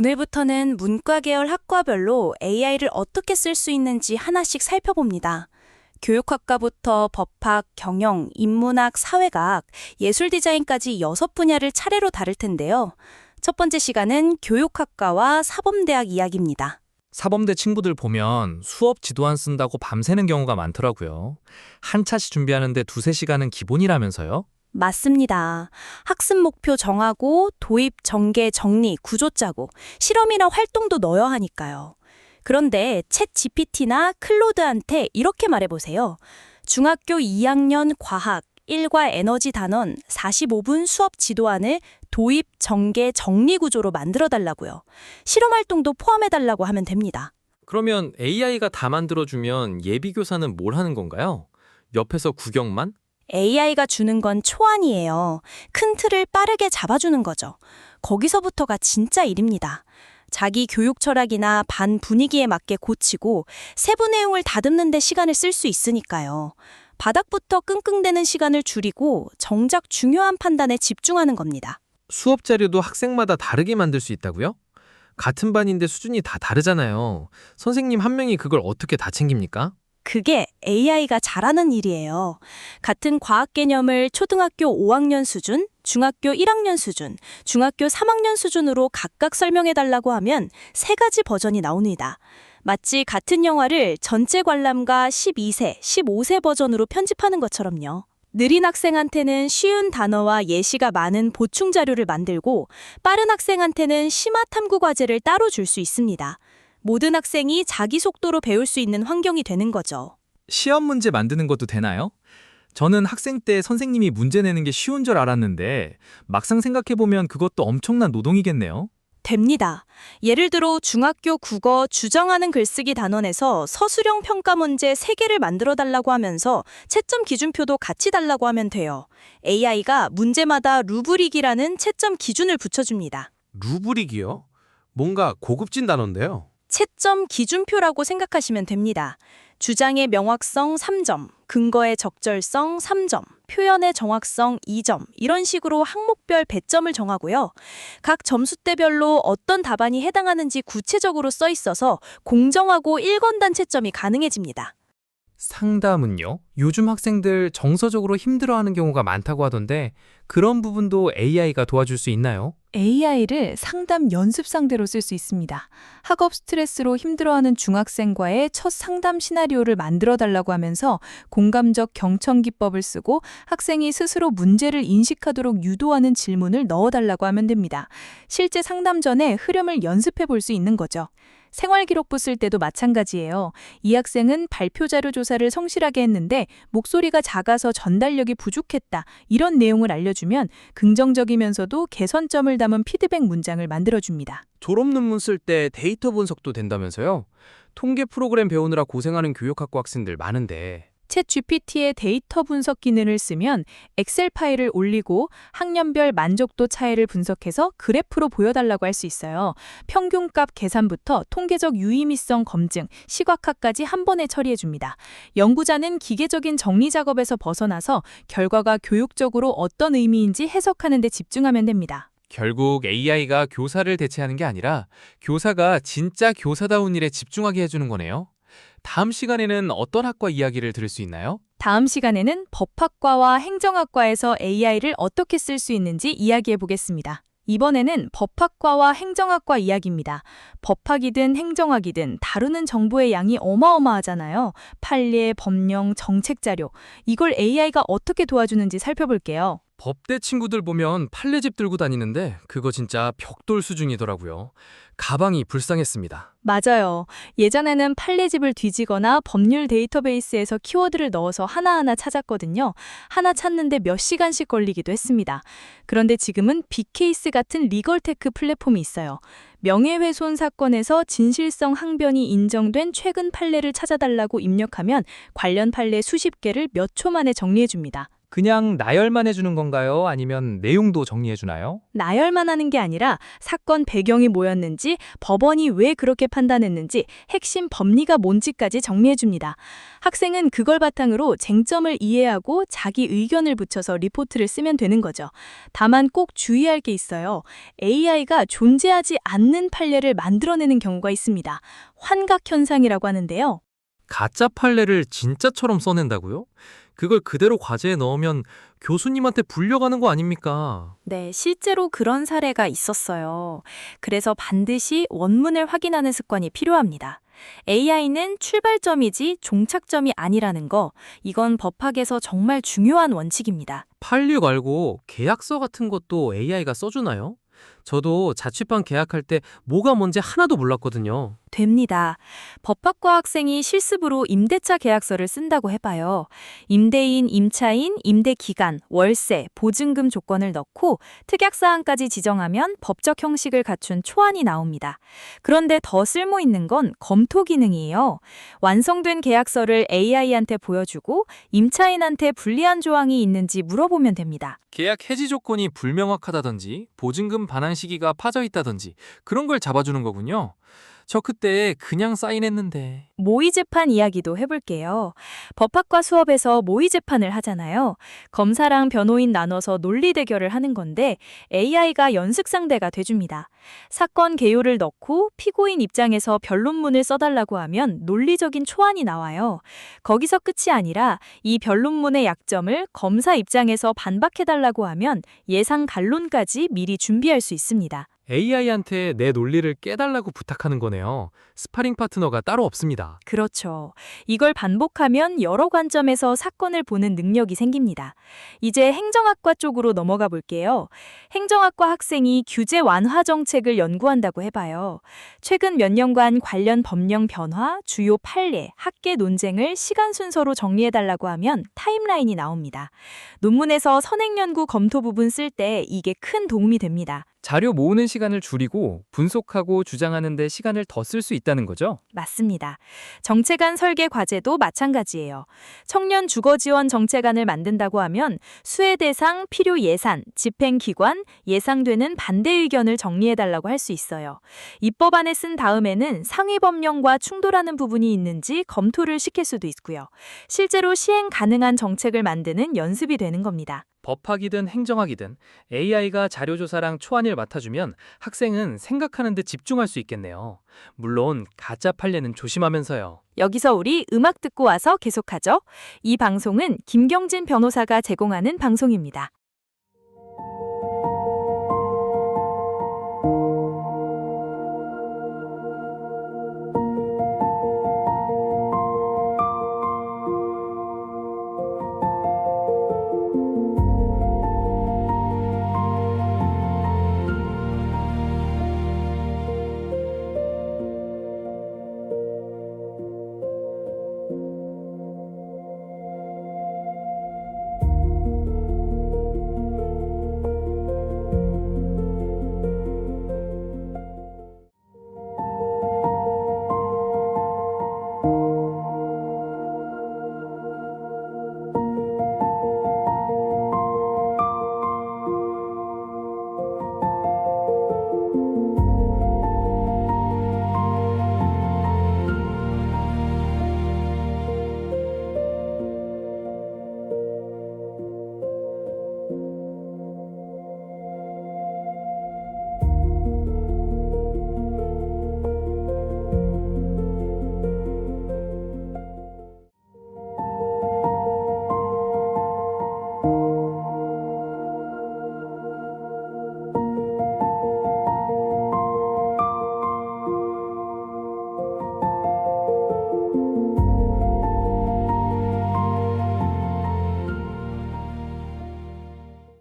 오늘부터는 문과 계열 학과별로 AI를 어떻게 쓸 수 있는지 하나씩 살펴봅니다. 교육학과부터 법학, 경영, 인문학, 사회과학, 예술 디자인까지 6분야를 차례로 다룰 텐데요. 첫 번째 시간은 교육학과와 사범대학 이야기입니다. 사범대 친구들 보면 수업 지도안 쓴다고 밤새는 경우가 많더라고요. 한 차시 준비하는데 두세 시간은 기본이라면서요? 맞습니다. 학습 목표 정하고 도입, 전개, 정리, 구조 짜고 실험이나 활동도 넣어야 하니까요. 그런데 챗 GPT나 클로드한테 이렇게 말해보세요. 중학교 2학년 과학 1과 에너지 단원 45분 수업 지도안을 도입, 전개, 정리 구조로 만들어달라고요. 실험 활동도 포함해달라고 하면 됩니다. 그러면 AI가 다 만들어주면 예비교사는 뭘 하는 건가요? 옆에서 구경만? AI가 주는 건 초안이에요. 큰 틀을 빠르게 잡아주는 거죠. 거기서부터가 진짜 일입니다. 자기 교육 철학이나 반 분위기에 맞게 고치고 세부 내용을 다듬는 데 시간을 쓸 수 있으니까요. 바닥부터 끙끙대는 시간을 줄이고 정작 중요한 판단에 집중하는 겁니다. 수업 자료도 학생마다 다르게 만들 수 있다고요? 같은 반인데 수준이 다 다르잖아요. 선생님 한 명이 그걸 어떻게 다 챙깁니까? 그게 AI가 잘하는 일이에요. 같은 과학 개념을 초등학교 5학년 수준, 중학교 1학년 수준, 중학교 3학년 수준으로 각각 설명해달라고 하면 3가지 버전이 나옵니다. 마치 같은 영화를 전체 관람가 12세, 15세 버전으로 편집하는 것처럼요. 느린 학생한테는 쉬운 단어와 예시가 많은 보충 자료를 만들고 빠른 학생한테는 심화 탐구 과제를 따로 줄 수 있습니다. 모든 학생이 자기 속도로 배울 수 있는 환경이 되는 거죠. 시험 문제 만드는 것도 되나요? 저는 학생 때 선생님이 문제 내는 게 쉬운 줄 알았는데 막상 생각해보면 그것도 엄청난 노동이겠네요. 됩니다. 예를 들어 중학교 국어 주정하는 글쓰기 단원에서 서술형 평가 문제 3개를 만들어 달라고 하면서 채점 기준표도 같이 달라고 하면 돼요. AI가 문제마다 루브릭이라는 채점 기준을 붙여줍니다. 루브릭이요? 뭔가 고급진 단어인데요. 채점 기준표라고 생각하시면 됩니다. 주장의 명확성 3점, 근거의 적절성 3점, 표현의 정확성 2점, 이런 식으로 항목별 배점을 정하고요. 각 점수대별로 어떤 답안이 해당하는지 구체적으로 써 있어서 공정하고 일관단 채점이 가능해집니다. 상담은요? 요즘 학생들 정서적으로 힘들어하는 경우가 많다고 하던데 그런 부분도 AI가 도와줄 수 있나요? AI를 상담 연습 상대로 쓸 수 있습니다. 학업 스트레스로 힘들어하는 중학생과의 첫 상담 시나리오를 만들어 달라고 하면서 공감적 경청 기법을 쓰고 학생이 스스로 문제를 인식하도록 유도하는 질문을 넣어 달라고 하면 됩니다. 실제 상담 전에 흐름을 연습해 볼 수 있는 거죠. 생활기록부 쓸 때도 마찬가지예요. 이 학생은 발표 자료 조사를 성실하게 했는데 목소리가 작아서 전달력이 부족했다. 이런 내용을 알려주면 긍정적이면서도 개선점을 담은 피드백 문장을 만들어줍니다. 졸업 논문 쓸 때 데이터 분석도 된다면서요? 통계 프로그램 배우느라 고생하는 교육학과 학생들 많은데. 챗 GPT의 데이터 분석 기능을 쓰면 엑셀 파일을 올리고 학년별 만족도 차이를 분석해서 그래프로 보여달라고 할 수 있어요. 평균값 계산부터 통계적 유의미성 검증, 시각화까지 한 번에 처리해줍니다. 연구자는 기계적인 정리 작업에서 벗어나서 결과가 교육적으로 어떤 의미인지 해석하는 데 집중하면 됩니다. 결국 AI가 교사를 대체하는 게 아니라 교사가 진짜 교사다운 일에 집중하게 해주는 거네요. 다음 시간에는 어떤 학과 이야기를 들을 수 있나요? 다음 시간에는 법학과와 행정학과에서 AI를 어떻게 쓸 수 있는지 이야기해 보겠습니다. 이번에는 법학과와 행정학과 이야기입니다. 법학이든 행정학이든 다루는 정보의 양이 어마어마하잖아요. 판례, 법령, 정책 자료. 이걸 AI가 어떻게 도와주는지 살펴볼게요. 법대 친구들 보면 판례집 들고 다니는데 그거 진짜 벽돌 수준이더라고요. 가방이 불쌍했습니다. 맞아요. 예전에는 판례집을 뒤지거나 법률 데이터베이스에서 키워드를 넣어서 하나하나 찾았거든요. 하나 찾는데 몇 시간씩 걸리기도 했습니다. 그런데 지금은 빅케이스 같은 리걸테크 플랫폼이 있어요. 명예훼손 사건에서 진실성 항변이 인정된 최근 판례를 찾아달라고 입력하면 관련 판례 수십 개를 몇 초 만에 정리해줍니다. 그냥 나열만 해주는 건가요? 아니면 내용도 정리해주나요? 나열만 하는 게 아니라 사건 배경이 뭐였는지, 법원이 왜 그렇게 판단했는지, 핵심 법리가 뭔지까지 정리해줍니다. 학생은 그걸 바탕으로 쟁점을 이해하고 자기 의견을 붙여서 리포트를 쓰면 되는 거죠. 다만 꼭 주의할 게 있어요. AI가 존재하지 않는 판례를 만들어내는 경우가 있습니다. 환각 현상이라고 하는데요. 가짜 판례를 진짜처럼 써낸다고요? 그걸 그대로 과제에 넣으면 교수님한테 불려가는 거 아닙니까? 네, 실제로 그런 사례가 있었어요. 그래서 반드시 원문을 확인하는 습관이 필요합니다. AI는 출발점이지 종착점이 아니라는 거, 이건 법학에서 정말 중요한 원칙입니다. 판례 말고 계약서 같은 것도 AI가 써주나요? 저도 자취방 계약할 때 뭐가 뭔지 하나도 몰랐거든요. 됩니다. 법학과 학생이 실습으로 임대차 계약서를 쓴다고 해봐요. 임대인, 임차인, 임대기간, 월세, 보증금 조건을 넣고 특약사항까지 지정하면 법적 형식을 갖춘 초안이 나옵니다. 그런데 더 쓸모있는 건 검토 기능이에요. 완성된 계약서를 AI한테 보여주고 임차인한테 불리한 조항이 있는지 물어보면 됩니다. 계약 해지 조건이 불명확하다든지 보증금 반환 시기가 파져 있다든지 그런 걸 잡아주는 거군요. 저 그때 그냥 사인했는데. 모의 재판 이야기도 해볼게요. 법학과 수업에서 모의 재판을 하잖아요. 검사랑 변호인 나눠서 논리 대결을 하는 건데 AI가 연습 상대가 돼줍니다. 사건 개요를 넣고 피고인 입장에서 변론문을 써달라고 하면 논리적인 초안이 나와요. 거기서 끝이 아니라 이 변론문의 약점을 검사 입장에서 반박해달라고 하면 예상 간론까지 미리 준비할 수 있습니다. AI한테 내 논리를 깨달라고 부탁하는 거네요. 스파링 파트너가 따로 없습니다. 그렇죠. 이걸 반복하면 여러 관점에서 사건을 보는 능력이 생깁니다. 이제 행정학과 쪽으로 넘어가 볼게요. 행정학과 학생이 규제 완화 정책을 연구한다고 해봐요. 최근 몇 년간 관련 법령 변화, 주요 판례, 학계 논쟁을 시간 순서로 정리해달라고 하면 타임라인이 나옵니다. 논문에서 선행연구 검토 부분 쓸 때 이게 큰 도움이 됩니다. 자료 모으는 시간을 줄이고 분석하고 주장하는 데 시간을 더 쓸 수 있다는 거죠? 맞습니다. 정책안 설계 과제도 마찬가지예요. 청년 주거 지원 정책안을 만든다고 하면 수혜 대상, 필요 예산, 집행 기관, 예상되는 반대 의견을 정리해달라고 할 수 있어요. 입법안에 쓴 다음에는 상위 법령과 충돌하는 부분이 있는지 검토를 시킬 수도 있고요. 실제로 시행 가능한 정책을 만드는 연습이 되는 겁니다. 법학이든 행정학이든 AI가 자료조사랑 초안을 맡아주면 학생은 생각하는 데 집중할 수 있겠네요. 물론 가짜 판례는 조심하면서요. 여기서 우리 음악 듣고 와서 계속하죠. 이 방송은 김경진 변호사가 제공하는 방송입니다.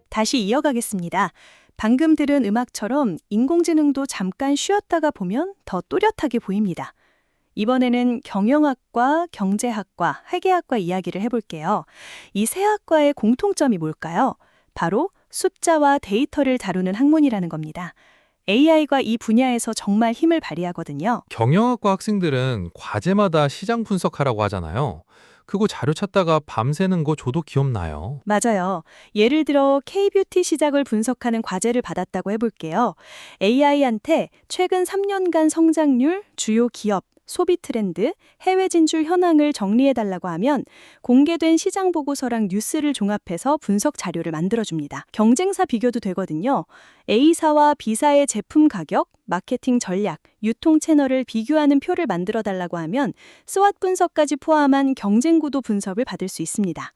다시 이어가겠습니다. 방금 들은 음악처럼 인공지능도 잠깐 쉬었다가 보면 더 또렷하게 보입니다. 이번에는 경영학과, 경제학과, 회계학과 이야기를 해볼게요. 이 세 학과의 공통점이 뭘까요? 바로 숫자와 데이터를 다루는 학문이라는 겁니다. AI가 이 분야에서 정말 힘을 발휘하거든요. 경영학과 학생들은 과제마다 시장 분석하라고 하잖아요. 그거 자료 찾다가 밤새는 거 저도 기억나요. 맞아요. 예를 들어 K-뷰티 시작을 분석하는 과제를 받았다고 해볼게요. AI한테 최근 3년간 성장률, 주요 기업, 소비 트렌드, 해외 진출 현황을 정리해달라고 하면 공개된 시장 보고서랑 뉴스를 종합해서 분석 자료를 만들어줍니다. 경쟁사 비교도 되거든요. A사와 B사의 제품 가격, 마케팅 전략, 유통 채널을 비교하는 표를 만들어달라고 하면 스왓 분석까지 포함한 경쟁 구도 분석을 받을 수 있습니다.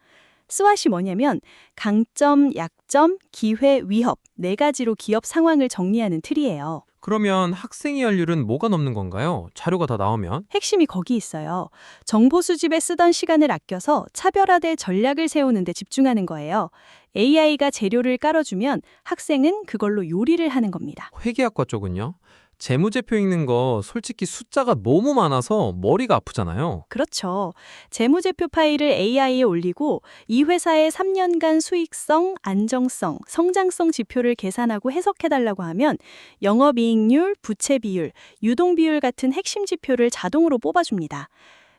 스왓이 뭐냐면 강점, 약점, 기회, 위협 4가지로 기업 상황을 정리하는 틀이에요. 그러면 학생의 할 일은 뭐가 넘는 건가요? 자료가 다 나오면? 핵심이 거기 있어요. 정보 수집에 쓰던 시간을 아껴서 차별화될 전략을 세우는 데 집중하는 거예요. AI가 재료를 깔아주면 학생은 그걸로 요리를 하는 겁니다. 회계학과 쪽은요? 재무제표 읽는 거 솔직히 숫자가 너무 많아서 머리가 아프잖아요. 그렇죠. 재무제표 파일을 AI에 올리고 이 회사의 3년간 수익성, 안정성, 성장성 지표를 계산하고 해석해달라고 하면 영업이익률, 부채 비율, 유동 비율 같은 핵심 지표를 자동으로 뽑아줍니다.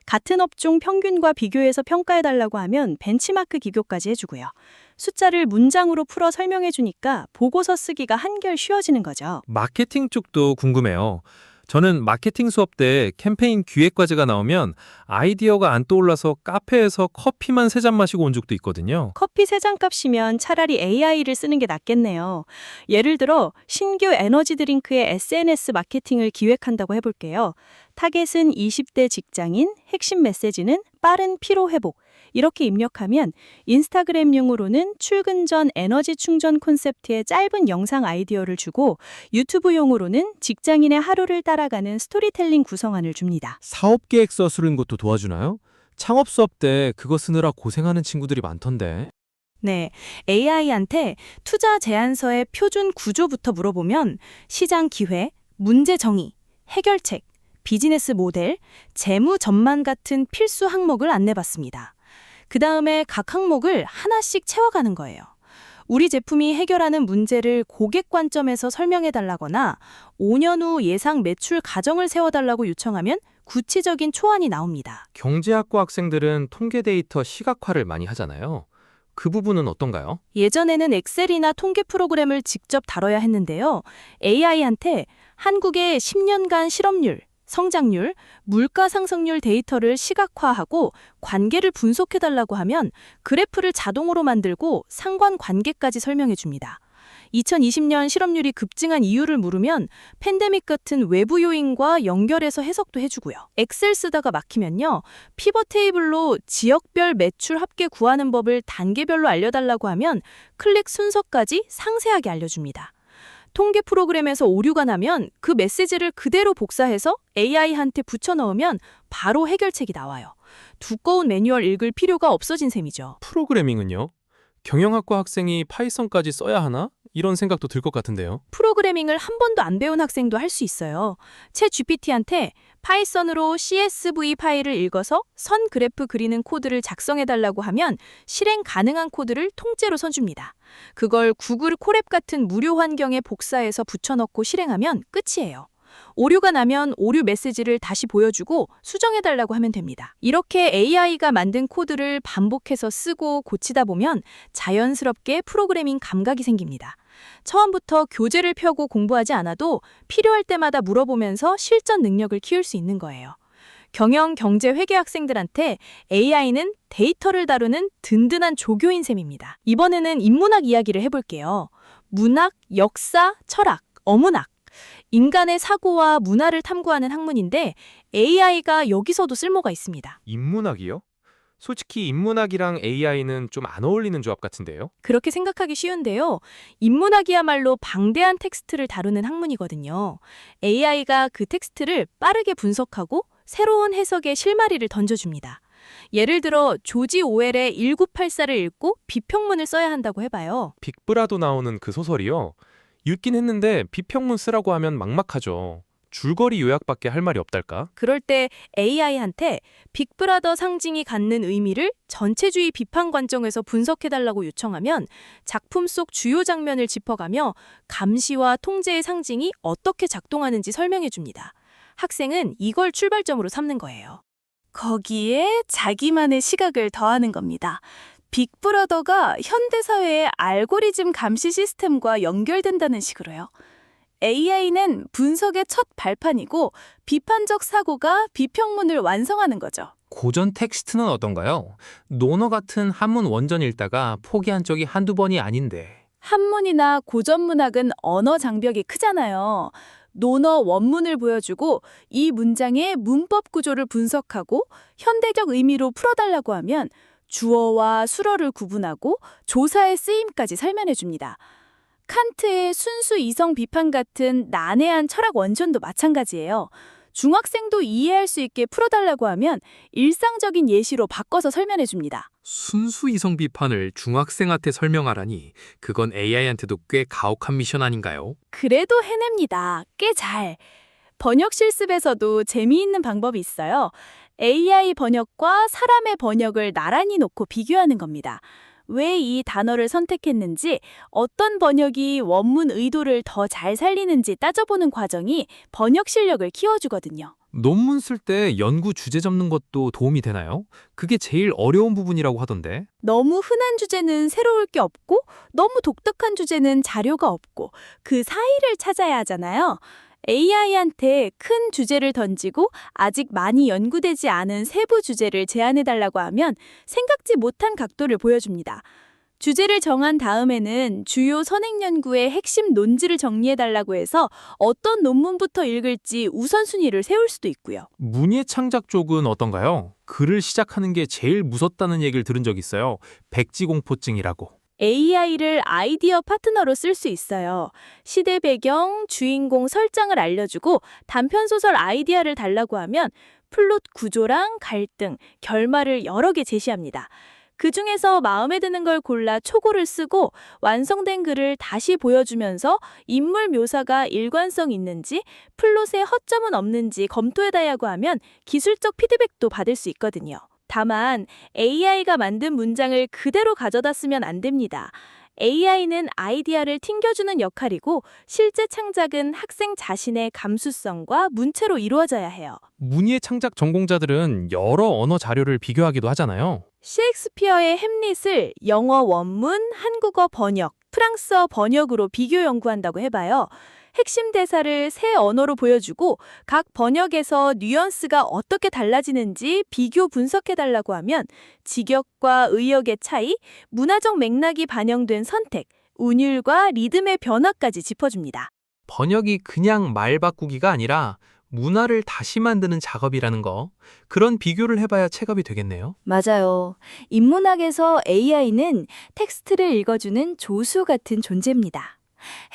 같은 업종 평균과 비교해서 평가해달라고 하면 벤치마크 기교까지 해주고요. 숫자를 문장으로 풀어 설명해주니까 보고서 쓰기가 한결 쉬워지는 거죠. 마케팅 쪽도 궁금해요. 저는 마케팅 수업 때 캠페인 기획 과제가 나오면 아이디어가 안 떠올라서 카페에서 커피만 3잔 마시고 온 적도 있거든요. 커피 3잔 값이면 차라리 AI를 쓰는 게 낫겠네요. 예를 들어 신규 에너지 드링크의 SNS 마케팅을 기획한다고 해볼게요. 타겟은 20대 직장인, 핵심 메시지는 빠른 피로 회복. 이렇게 입력하면 인스타그램용으로는 출근 전 에너지 충전 콘셉트의 짧은 영상 아이디어를 주고 유튜브용으로는 직장인의 하루를 따라가는 스토리텔링 구성안을 줍니다. 사업 계획서 쓰는 것도 도와주나요? 창업 수업 때 그거 쓰느라 고생하는 친구들이 많던데. 네, AI한테 투자 제안서의 표준 구조부터 물어보면 시장 기회, 문제 정의, 해결책, 비즈니스 모델, 재무 전망 같은 필수 항목을 안내받습니다. 그 다음에 각 항목을 하나씩 채워가는 거예요. 우리 제품이 해결하는 문제를 고객 관점에서 설명해달라거나 5년 후 예상 매출 가정을 세워달라고 요청하면 구체적인 초안이 나옵니다. 경제학과 학생들은 통계 데이터 시각화를 많이 하잖아요. 그 부분은 어떤가요? 예전에는 엑셀이나 통계 프로그램을 직접 다뤄야 했는데요. AI한테 한국의 10년간 실업률, 성장률, 물가 상승률 데이터를 시각화하고 관계를 분석해달라고 하면 그래프를 자동으로 만들고 상관관계까지 설명해 줍니다. 2020년 실업률이 급증한 이유를 물으면 팬데믹 같은 외부 요인과 연결해서 해석도 해주고요. 엑셀 쓰다가 막히면요. 피벗 테이블로 지역별 매출 합계 구하는 법을 단계별로 알려달라고 하면 클릭 순서까지 상세하게 알려줍니다. 통계 프로그램에서 오류가 나면 그 메시지를 그대로 복사해서 AI한테 붙여넣으면 바로 해결책이 나와요. 두꺼운 매뉴얼 읽을 필요가 없어진 셈이죠. 프로그래밍은요? 경영학과 학생이 파이썬까지 써야 하나? 이런 생각도 들 것 같은데요. 프로그래밍을 한 번도 안 배운 학생도 할 수 있어요. 챗 GPT한테 파이썬으로 CSV 파일을 읽어서 선 그래프 그리는 코드를 작성해달라고 하면 실행 가능한 코드를 통째로 써줍니다. 그걸 구글 콜앱 같은 무료 환경에 복사해서 붙여넣고 실행하면 끝이에요. 오류가 나면 오류 메시지를 다시 보여주고 수정해달라고 하면 됩니다. 이렇게 AI가 만든 코드를 반복해서 쓰고 고치다 보면 자연스럽게 프로그래밍 감각이 생깁니다. 처음부터 교재를 펴고 공부하지 않아도 필요할 때마다 물어보면서 실전 능력을 키울 수 있는 거예요. 경영, 경제, 회계 학생들한테 AI는 데이터를 다루는 든든한 조교인 셈입니다. 이번에는 인문학 이야기를 해볼게요. 문학, 역사, 철학, 어문학. 인간의 사고와 문화를 탐구하는 학문인데 AI가 여기서도 쓸모가 있습니다. 인문학이요? 솔직히 인문학이랑 AI는 좀 안 어울리는 조합 같은데요? 그렇게 생각하기 쉬운데요. 인문학이야말로 방대한 텍스트를 다루는 학문이거든요. AI가 그 텍스트를 빠르게 분석하고 새로운 해석의 실마리를 던져줍니다. 예를 들어 조지 오웰의 1984를 읽고 비평문을 써야 한다고 해봐요. 빅브라도 나오는 그 소설이요? 읽긴 했는데 비평문 쓰라고 하면 막막하죠. 줄거리 요약밖에 할 말이 없달까? 그럴 때 AI한테 빅브라더 상징이 갖는 의미를 전체주의 비판 관점에서 분석해달라고 요청하면 작품 속 주요 장면을 짚어가며 감시와 통제의 상징이 어떻게 작동하는지 설명해줍니다. 학생은 이걸 출발점으로 삼는 거예요. 거기에 자기만의 시각을 더하는 겁니다. 빅브라더가 현대사회의 알고리즘 감시 시스템과 연결된다는 식으로요. AI는 분석의 첫 발판이고 비판적 사고가 비평문을 완성하는 거죠. 고전 텍스트는 어떤가요? 논어 같은 한문 원전 읽다가 포기한 적이 한두 번이 아닌데. 한문이나 고전문학은 언어 장벽이 크잖아요. 논어 원문을 보여주고 이 문장의 문법 구조를 분석하고 현대적 의미로 풀어달라고 하면 주어와 수어를 구분하고 조사의 쓰임까지 설명해 줍니다. 칸트의 순수 이성 비판 같은 난해한 철학 원천도 마찬가지예요. 중학생도 이해할 수 있게 풀어달라고 하면 일상적인 예시로 바꿔서 설명해 줍니다. 순수 이성 비판을 중학생한테 설명하라니 그건 AI한테도 꽤 가혹한 미션 아닌가요? 그래도 해냅니다. 꽤 잘. 번역 실습에서도 재미있는 방법이 있어요. AI 번역과 사람의 번역을 나란히 놓고 비교하는 겁니다. 왜 이 단어를 선택했는지, 어떤 번역이 원문 의도를 더 잘 살리는지 따져보는 과정이 번역 실력을 키워주거든요. 논문 쓸 때 연구 주제 잡는 것도 도움이 되나요? 그게 제일 어려운 부분이라고 하던데. 너무 흔한 주제는 새로울 게 없고, 너무 독특한 주제는 자료가 없고, 그 사이를 찾아야 하잖아요. AI한테 큰 주제를 던지고 아직 많이 연구되지 않은 세부 주제를 제안해달라고 하면 생각지 못한 각도를 보여줍니다. 주제를 정한 다음에는 주요 선행 연구의 핵심 논지를 정리해달라고 해서 어떤 논문부터 읽을지 우선순위를 세울 수도 있고요. 문예 창작 쪽은 어떤가요? 글을 시작하는 게 제일 무섭다는 얘기를 들은 적 있어요. 백지공포증이라고. AI를 아이디어 파트너로 쓸 수 있어요. 시대 배경, 주인공 설정을 알려주고 단편소설 아이디어를 달라고 하면 플롯 구조랑 갈등, 결말을 여러 개 제시합니다. 그 중에서 마음에 드는 걸 골라 초고를 쓰고 완성된 글을 다시 보여주면서 인물 묘사가 일관성 있는지, 플롯에 허점은 없는지 검토해달라고 하면 기술적 피드백도 받을 수 있거든요. 다만 AI가 만든 문장을 그대로 가져다 쓰면 안 됩니다. AI는 아이디어를 튕겨주는 역할이고 실제 창작은 학생 자신의 감수성과 문체로 이루어져야 해요. 문예 창작 전공자들은 여러 언어 자료를 비교하기도 하잖아요. 셰익스피어의 햄릿을 영어 원문, 한국어 번역, 프랑스어 번역으로 비교 연구한다고 해봐요. 핵심 대사를 새 언어로 보여주고 각 번역에서 뉘앙스가 어떻게 달라지는지 비교 분석해달라고 하면 직역과 의역의 차이, 문화적 맥락이 반영된 선택, 운율과 리듬의 변화까지 짚어줍니다. 번역이 그냥 말 바꾸기가 아니라 문화를 다시 만드는 작업이라는 거. 그런 비교를 해봐야 체감이 되겠네요. 맞아요. 인문학에서 AI는 텍스트를 읽어주는 조수 같은 존재입니다.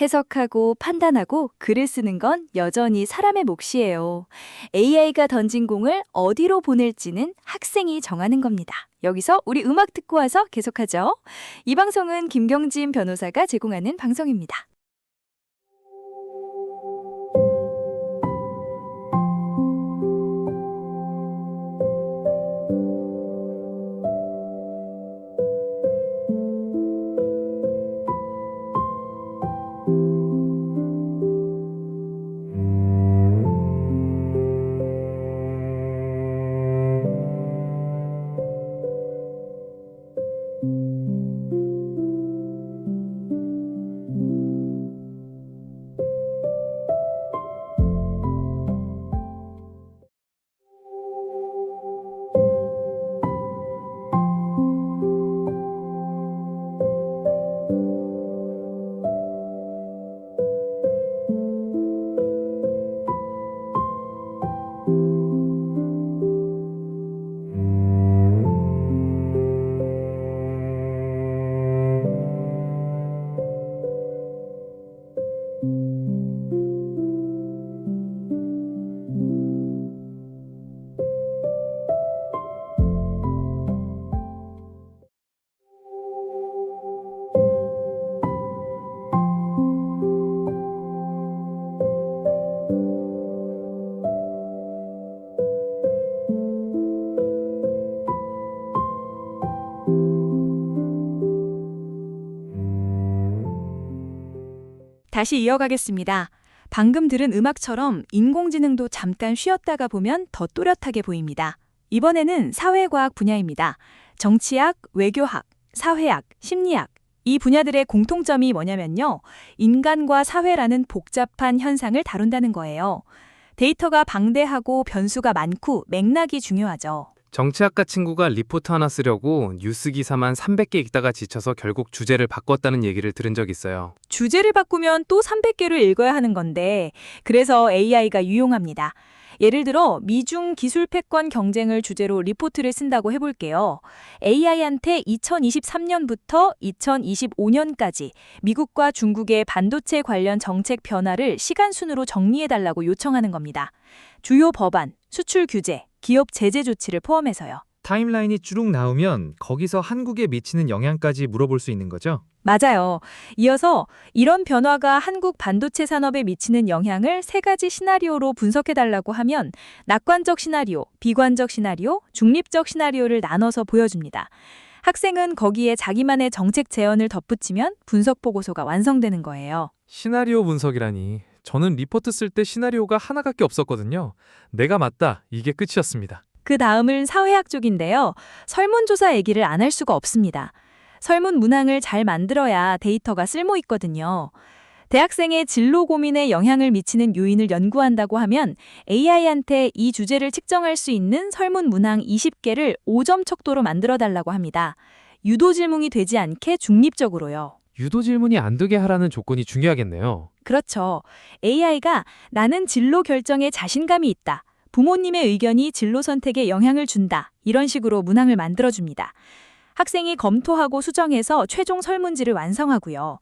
해석하고 판단하고 글을 쓰는 건 여전히 사람의 몫이에요. AI가 던진 공을 어디로 보낼지는 학생이 정하는 겁니다. 여기서 우리 음악 듣고 와서 계속하죠. 이 방송은 김경진 변호사가 제공하는 방송입니다. 다시 이어가겠습니다. 방금 들은 음악처럼 인공지능도 잠깐 쉬었다가 보면 더 또렷하게 보입니다. 이번에는 사회과학 분야입니다. 정치학, 외교학, 사회학, 심리학. 이 분야들의 공통점이 뭐냐면요. 인간과 사회라는 복잡한 현상을 다룬다는 거예요. 데이터가 방대하고 변수가 많고 맥락이 중요하죠. 정치학과 친구가 리포트 하나 쓰려고 뉴스 기사만 300개 읽다가 지쳐서 결국 주제를 바꿨다는 얘기를 들은 적 있어요. 주제를 바꾸면 또 300개를 읽어야 하는 건데 그래서 AI가 유용합니다. 예를 들어 미중 기술 패권 경쟁을 주제로 리포트를 쓴다고 해볼게요. AI한테 2023년부터 2025년까지 미국과 중국의 반도체 관련 정책 변화를 시간 순으로 정리해달라고 요청하는 겁니다. 주요 법안, 수출 규제, 기업 제재 조치를 포함해서요. 타임라인이 쭉 나오면 거기서 한국에 미치는 영향까지 물어볼 수 있는 거죠? 맞아요. 이어서 이런 변화가 한국 반도체 산업에 미치는 영향을 3가지 시나리오로 분석해달라고 하면 낙관적 시나리오, 비관적 시나리오, 중립적 시나리오를 나눠서 보여줍니다. 학생은 거기에 자기만의 정책 제언을 덧붙이면 분석 보고서가 완성되는 거예요. 시나리오 분석이라니. 저는 리포트 쓸 때 시나리오가 하나밖에 없었거든요. 내가 맞다. 이게 끝이었습니다. 그 다음은 사회학 쪽인데요. 설문조사 얘기를 안 할 수가 없습니다. 설문 문항을 잘 만들어야 데이터가 쓸모 있거든요. 대학생의 진로 고민에 영향을 미치는 요인을 연구한다고 하면 AI한테 이 주제를 측정할 수 있는 설문 문항 20개를 5점 척도로 만들어달라고 합니다. 유도 질문이 되지 않게 중립적으로요. 유도 질문이 안 되게 하라는 조건이 중요하겠네요. 그렇죠. AI가 나는 진로 결정에 자신감이 있다. 부모님의 의견이 진로 선택에 영향을 준다. 이런 식으로 문항을 만들어줍니다. 학생이 검토하고 수정해서 최종 설문지를 완성하고요.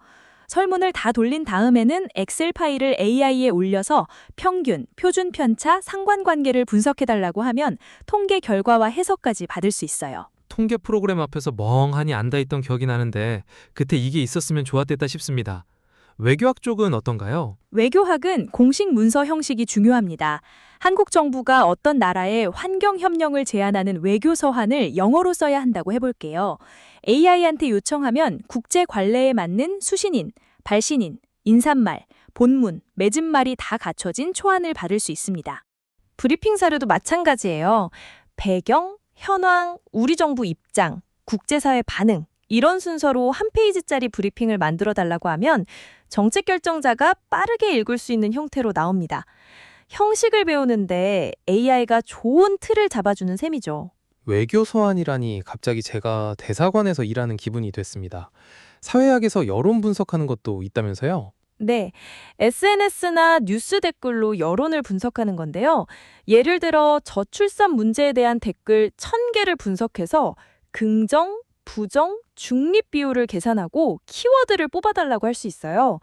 설문을 다 돌린 다음에는 엑셀 파일을 AI에 올려서 평균, 표준 편차, 상관관계를 분석해달라고 하면 통계 결과와 해석까지 받을 수 있어요. 통계 프로그램 앞에서 멍하니 앉아있던 기억이 나는데 그때 이게 있었으면 좋았겠다 싶습니다. 외교학 쪽은 어떤가요? 외교학은 공식 문서 형식이 중요합니다. 한국 정부가 어떤 나라에 환경 협력을 제안하는 외교 서한을 영어로 써야 한다고 해볼게요. AI한테 요청하면 국제 관례에 맞는 수신인, 발신인, 인사말, 본문, 맺은말이 다 갖춰진 초안을 받을 수 있습니다. 브리핑 사료도 마찬가지예요. 배경, 현황, 우리 정부 입장, 국제사회 반응 이런 순서로 한 페이지짜리 브리핑을 만들어 달라고 하면 정책 결정자가 빠르게 읽을 수 있는 형태로 나옵니다. 형식을 배우는데 AI가 좋은 틀을 잡아주는 셈이죠. 외교 소환이라니 갑자기 제가 대사관에서 일하는 기분이 됐습니다. 사회학에서 여론 분석하는 것도 있다면서요? 네, SNS나 뉴스 댓글로 여론을 분석하는 건데요. 예를 들어 저출산 문제에 대한 댓글 1000개를 분석해서 긍정, 부정, 중립 비율을 계산하고 키워드를 뽑아달라고 할 수 있어요.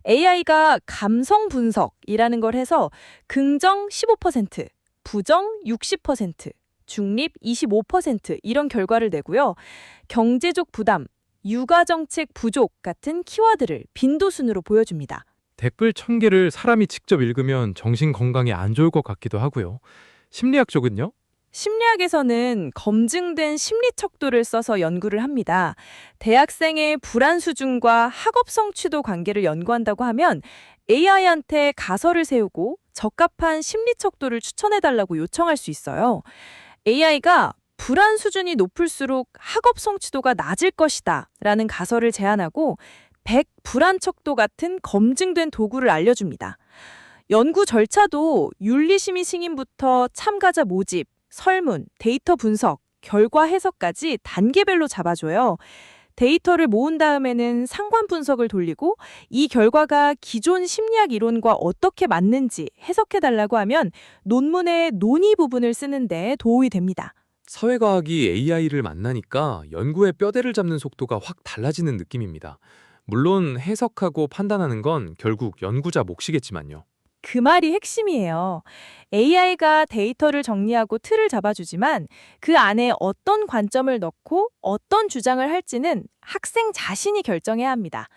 AI가 감성 분석이라는 걸 해서 긍정 15%, 부정 60%, 중립 25% 이런 결과를 내고요. 경제적 부담, 육아정책 부족 같은 키워드를 빈도순으로 보여줍니다. 댓글 1000개를 사람이 직접 읽으면 정신 건강에 안 좋을 것 같기도 하고요. 심리학 쪽은요? 심리학에서는 검증된 심리 척도를 써서 연구를 합니다. 대학생의 불안 수준과 학업 성취도 관계를 연구한다고 하면 AI한테 가설을 세우고 적합한 심리 척도를 추천해달라고 요청할 수 있어요. AI가 불안 수준이 높을수록 학업 성취도가 낮을 것이다 라는 가설을 제안하고 100 불안 척도 같은 검증된 도구를 알려줍니다. 연구 절차도 윤리심의 승인부터 참가자 모집, 설문, 데이터 분석, 결과 해석까지 단계별로 잡아줘요. 데이터를 모은 다음에는 상관 분석을 돌리고 이 결과가 기존 심리학 이론과 어떻게 맞는지 해석해달라고 하면 논문의 논의 부분을 쓰는 데 도움이 됩니다. 사회과학이 AI를 만나니까 연구의 뼈대를 잡는 속도가 확 달라지는 느낌입니다. 물론 해석하고 판단하는 건 결국 연구자 몫이겠지만요. 그 말이 핵심이에요. AI가 데이터를 정리하고 틀을 잡아주지만 그 안에 어떤 관점을 넣고 어떤 주장을 할지는 학생 자신이 결정해야 합니다.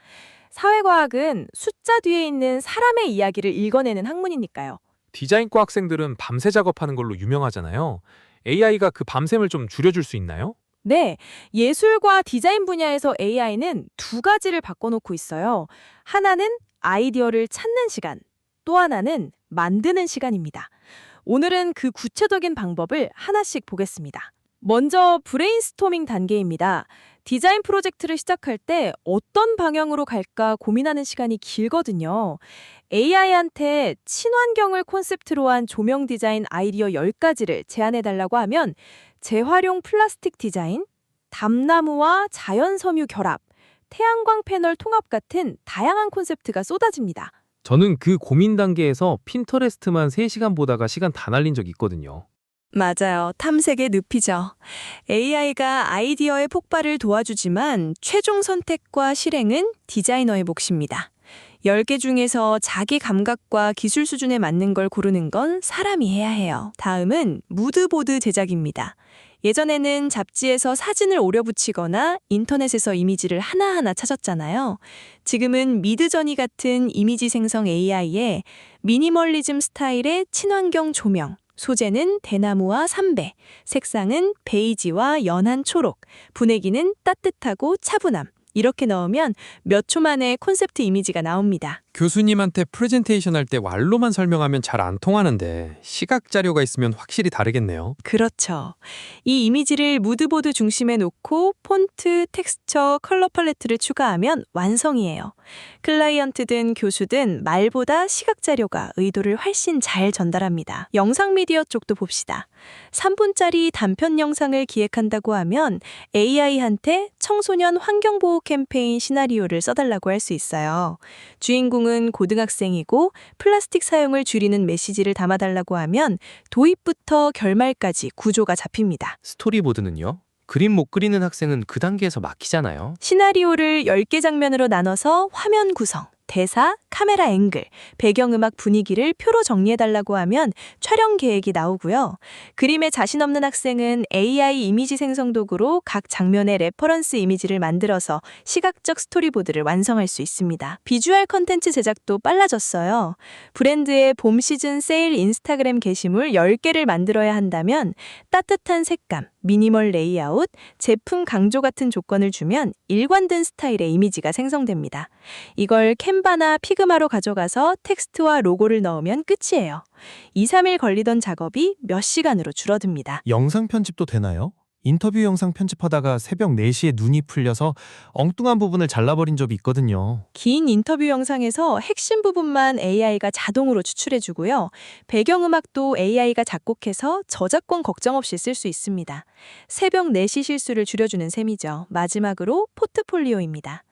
사회과학은 숫자 뒤에 있는 사람의 이야기를 읽어내는 학문이니까요. 디자인과 학생들은 밤새 작업하는 걸로 유명하잖아요. AI가 그 밤샘을 좀 줄여줄 수 있나요? 네, 예술과 디자인 분야에서 AI는 2가지를 바꿔놓고 있어요. 하나는 아이디어를 찾는 시간, 또 하나는 만드는 시간입니다. 오늘은 그 구체적인 방법을 하나씩 보겠습니다. 먼저 브레인스토밍 단계입니다. 디자인 프로젝트를 시작할 때 어떤 방향으로 갈까 고민하는 시간이 길거든요. AI한테 친환경을 콘셉트로 한 조명 디자인 아이디어 10가지를 제안해달라고 하면 재활용 플라스틱 디자인, 담나무와 자연 섬유 결합, 태양광 패널 통합 같은 다양한 콘셉트가 쏟아집니다. 저는 그 고민 단계에서 핀터레스트만 3시간 보다가 시간 다 날린 적 있거든요. 맞아요. 탐색의 늪이죠. AI가 아이디어의 폭발을 도와주지만 최종 선택과 실행은 디자이너의 몫입니다. 10개 중에서 자기 감각과 기술 수준에 맞는 걸 고르는 건 사람이 해야 해요. 다음은 무드보드 제작입니다. 예전에는 잡지에서 사진을 오려붙이거나 인터넷에서 이미지를 하나하나 찾았잖아요. 지금은 미드저니 같은 이미지 생성 AI에 미니멀리즘 스타일의 친환경 조명, 소재는 대나무와 삼배, 색상은 베이지와 연한 초록, 분해기는 따뜻하고 차분함. 이렇게 넣으면 몇 초 만에 콘셉트 이미지가 나옵니다. 교수님한테 프레젠테이션 할 때 말로만 설명하면 잘 안 통하는데 시각 자료가 있으면 확실히 다르겠네요. 그렇죠. 이 이미지를 무드보드 중심에 놓고 폰트, 텍스처, 컬러 팔레트를 추가하면 완성이에요. 클라이언트든 교수든 말보다 시각 자료가 의도를 훨씬 잘 전달합니다. 영상 미디어 쪽도 봅시다. 3분짜리 단편 영상을 기획한다고 하면 AI한테 청소년 환경보호 캠페인 시나리오를 써달라고 할 수 있어요. 주인공은 고등학생이고 플라스틱 사용을 줄이는 메시지를 담아달라고 하면 도입부터 결말까지 구조가 잡힙니다. 스토리보드는요? 그림 못 그리는 학생은 그 단계에서 막히잖아요. 시나리오를 10개 장면으로 나눠서 화면 구성, 대사, 카메라 앵글, 배경음악 분위기를 표로 정리해달라고 하면 촬영 계획이 나오고요. 그림에 자신 없는 학생은 AI 이미지 생성 도구로 각 장면의 레퍼런스 이미지를 만들어서 시각적 스토리보드를 완성할 수 있습니다. 비주얼 컨텐츠 제작도 빨라졌어요. 브랜드의 봄 시즌 세일 인스타그램 게시물 10개를 만들어야 한다면 따뜻한 색감, 미니멀 레이아웃, 제품 강조 같은 조건을 주면 일관된 스타일의 이미지가 생성됩니다. 이걸 캔바나 피그마로 가져가서 텍스트와 로고를 넣으면 끝이에요. 2, 3일 걸리던 작업이 몇 시간으로 줄어듭니다. 영상 편집도 되나요? 인터뷰 영상 편집하다가 새벽 4시에 눈이 풀려서 엉뚱한 부분을 잘라버린 적이 있거든요. 긴 인터뷰 영상에서 핵심 부분만 AI가 자동으로 추출해주고요. 배경음악도 AI가 작곡해서 저작권 걱정 없이 쓸 수 있습니다. 새벽 4시 실수를 줄여주는 셈이죠. 마지막으로 포트폴리오입니다.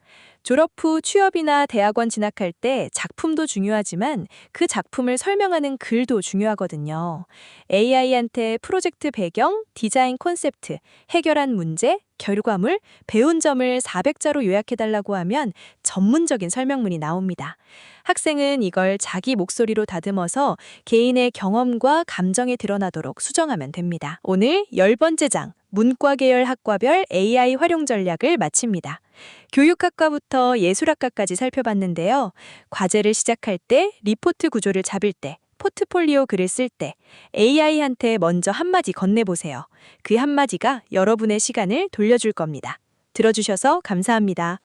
졸업 후 취업이나 대학원 진학할 때 작품도 중요하지만 그 작품을 설명하는 글도 중요하거든요. AI한테 프로젝트 배경, 디자인 콘셉트, 해결한 문제, 결과물, 배운 점을 400자로 요약해달라고 하면 전문적인 설명문이 나옵니다. 학생은 이걸 자기 목소리로 다듬어서 개인의 경험과 감정에 드러나도록 수정하면 됩니다. 오늘 10번째 장, 문과 계열 학과별 AI 활용 전략을 마칩니다. 교육학과부터 예술학과까지 살펴봤는데요. 과제를 시작할 때, 리포트 구조를 잡을 때, 포트폴리오 글을 쓸 때 AI한테 먼저 한마디 건네보세요. 그 한마디가 여러분의 시간을 돌려줄 겁니다. 들어주셔서 감사합니다.